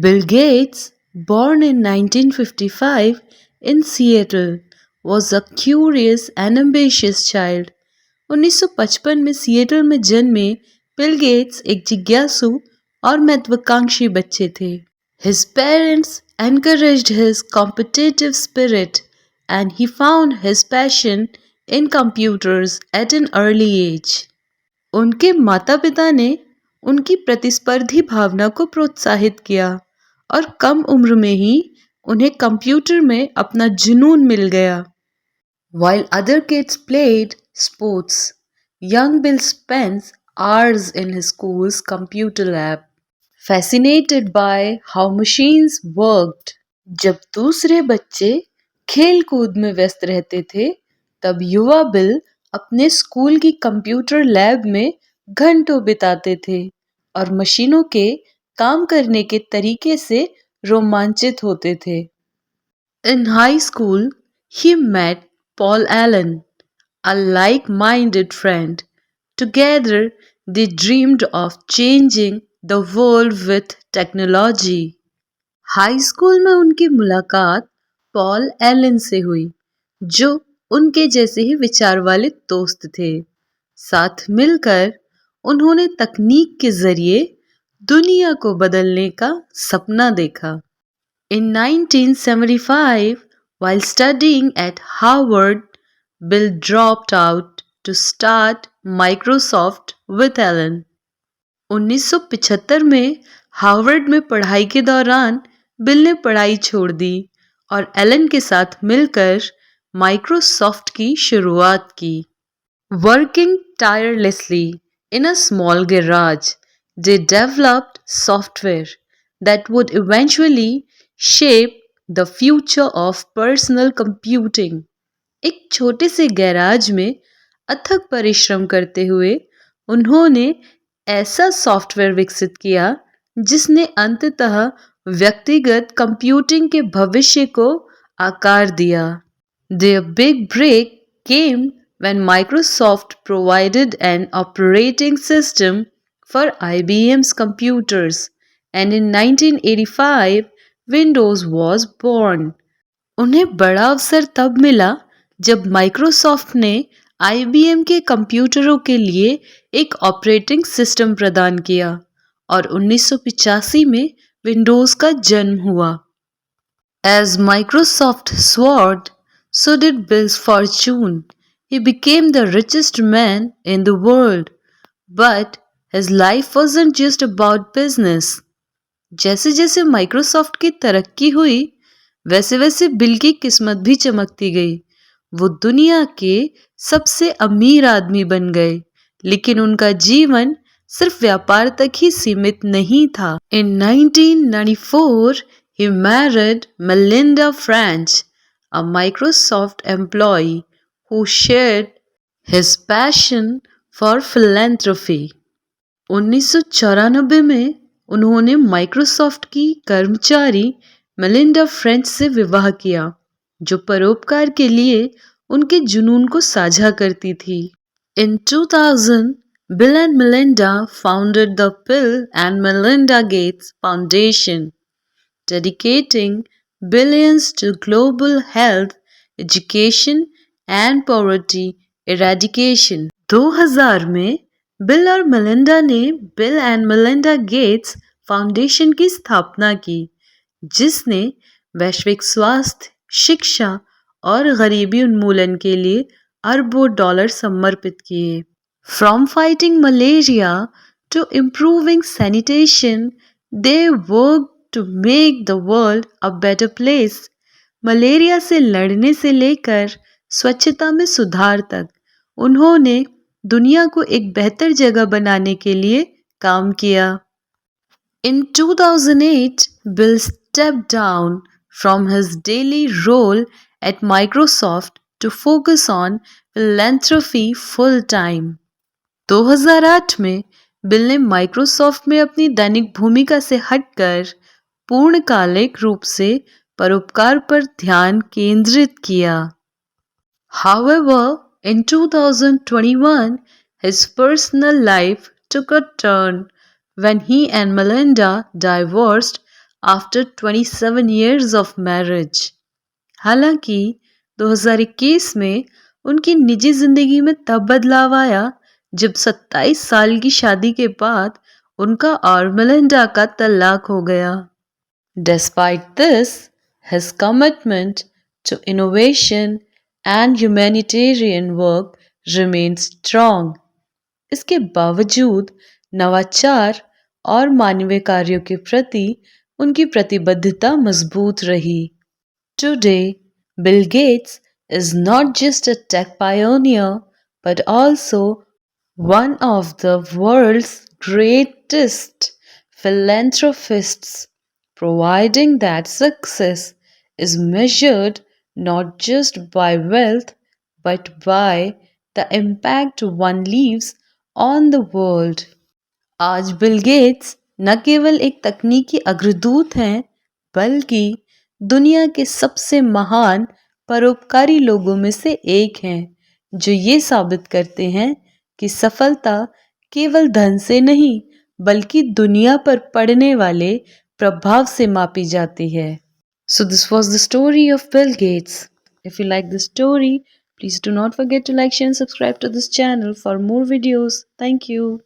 Bill Gates, born in 1955 in Seattle, was a curious and ambitious child. 1955 में Seattle में जन्मे Bill Gates एक जिज्ञासु और महत्वाकांक्षी बच्चे थे. His parents encouraged his competitive spirit and he found his passion in computers at an early age. उनके माता-पिता ने उनकी प्रतिस्पर्धी भावना को प्रोत्साहित किया और कम उम्र में ही उन्हें कंप्यूटर में अपना जुनून मिल गया. While other kids played sports, young Bill spent hours in his school's computer lab, fascinated by how machines worked. जब दूसरे बच्चे खेल कूद में व्यस्त रहते थे, तब युवा बिल अपने स्कूल की कंप्यूटर लैब में घंटों बिताते थे और मशीनों के काम करने के तरीके से रोमांचित होते थे. In high school, he met Paul Allen, a like-minded friend. Together, they dreamed of changing the world with technology. High school में उनकी मुलाकात पॉल एलन से हुई, जो उनके जैसे ही विचार वाले दोस्त थे. साथ मिलकर उन्होंने तकनीक के जरिए दुनिया को बदलने का सपना देखा. In 1975, while studying at Harvard, Bill dropped out to start Microsoft with Allen. 1975 में हार्वर्ड में पढ़ाई के दौरान बिल ने पढ़ाई छोड़ दी और एलन के साथ मिलकर माइक्रोसॉफ्ट की शुरुआत की. Working tirelessly in a small garage, they developed software that would eventually shape the future of personal computing. एक छोटे से गैराज में अथक परिश्रम करते हुए उन्होंने ऐसा सॉफ्टवेयर विकसित किया जिसने अंततः व्यक्तिगत कंप्यूटिंग के भविष्य को आकार दिया. Their big break came when Microsoft provided an operating system for IBM's computers, and in 1985 Windows was born. उन्हें बड़ा अवसर तब मिला जब माइक्रोसॉफ्ट ने IBM के कंप्यूटरों के लिए एक ऑपरेटिंग सिस्टम प्रदान किया और 1985 में विंडोज का जन्म हुआ. As Microsoft soared, so did Bill's fortune. He became the richest man in the world. But his life wasn't just about business. जैसे जैसे माइक्रोसॉफ्ट की तरक्की हुई, वैसे वैसे बिल की किस्मत भी चमकती गई. वो दुनिया के सबसे अमीर आदमी बन गए, लेकिन उनका जीवन सिर्फ व्यापार तक ही सीमित नहीं था. In 1994, he married Melinda French, a Microsoft employee who shared his passion for philanthropy. 1994 में उन्होंने माइक्रोसॉफ्ट की कर्मचारी मेलिंडा फ्रेंच से विवाह किया, जो परोपकार के लिए उनके जुनून को साझा करती थी. In 2000, Bill and Melinda founded the Bill and Melinda Gates Foundation, dedicating billions to global health, education and poverty eradication. 2000 में बिल और मेलिंडा ने bill and Melinda Gates foundation की स्थापना की, जिसने वैश्विक स्वास्थ्य, शिक्षा और गरीबी उन्मूलन के लिए अरबों डॉलर समर्पित किए. From fighting malaria to improving sanitation, they worked to make the world a better place. Malaria से लड़ने से लेकर स्वच्छता में सुधार तक उन्होंने दुनिया को एक बेहतर जगह बनाने के लिए काम किया. In 2008, Bill stepped down from his daily role at Microsoft to focus on philanthropy full time. 2008 में बिल ने माइक्रोसॉफ्ट में अपनी दैनिक भूमिका से हटकर पूर्णकालिक रूप से परोपकार पर ध्यान केंद्रित किया. However, in 2021, his personal life took a turn when he and Melinda divorced after 27 years of marriage. हालांकि 2021 में उनकी निजी जिंदगी में तब बदलाव आया जब 27 साल की शादी के बाद उनका और मेलिंडा का तलाक हो गया. Despite this, his commitment to innovation and humanitarian work remains strong. इसके बावजूद नवाचार और मानवीय कार्यों के प्रति उनकी प्रतिबद्धता मजबूत रही. Today, Bill Gates is not just a tech pioneer but also one of the world's greatest philanthropists, providing that success is measured not just by wealth but by the impact one leaves on the world. आज Bill Gates न केवल एक तकनीकी अग्रदूत हैं बल्कि दुनिया के सबसे महान परोपकारी लोगों में से एक हैं जो ये साबित करते हैं कि सफलता केवल धन से नहीं बल्कि दुनिया पर पड़ने वाले प्रभाव से मापी जाती है. So this was the story of Bill Gates. If you like this story, please do not forget to like, share and subscribe to this channel for more videos. Thank you.